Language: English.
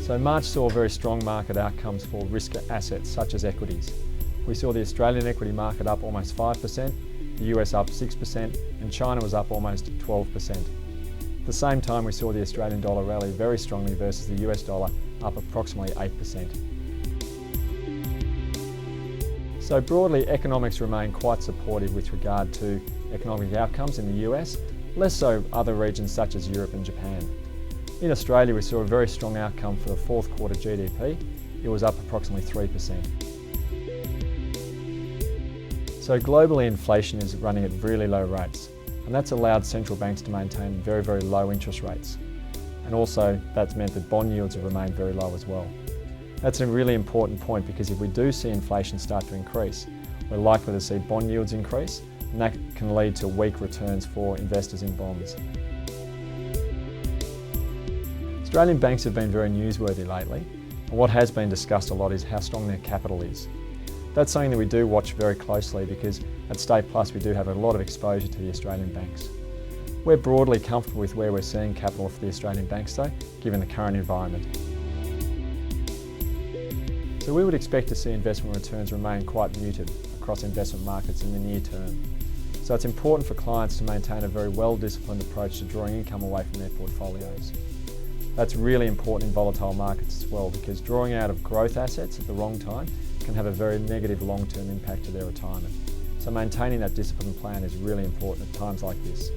So March saw very strong market outcomes for risk assets such as equities. We saw the Australian equity market up almost 5%, the US up 6%, and China was up almost 12%. At the same time, we saw the Australian dollar rally very strongly versus the US dollar, up approximately 8%. So broadly, economics remain quite supportive with regard to economic outcomes in the US, less so other regions such as Europe and Japan. In Australia, we saw a very strong outcome for the fourth quarter GDP. It was up approximately 3%. So globally, inflation is running at really low rates, and that's allowed central banks to maintain very, very low interest rates. And also, that's meant that bond yields have remained very low as well. That's a really important point because if we do see inflation start to increase, we're likely to see bond yields increase, and that can lead to weak returns for investors in bonds. Australian banks have been very newsworthy lately, and what has been discussed a lot is how strong their capital is. That's something that we do watch very closely because at StatePlus we do have a lot of exposure to the Australian banks. We're broadly comfortable with where we're seeing capital for the Australian banks though, given the current environment. So we would expect to see investment returns remain quite muted across investment markets in the near term. So it's important for clients to maintain a very well-disciplined approach to drawing income away from their portfolios. That's really important in volatile markets as well because drawing out of growth assets at the wrong time can have a very negative long-term impact to their retirement. So maintaining that disciplined plan is really important at times like this.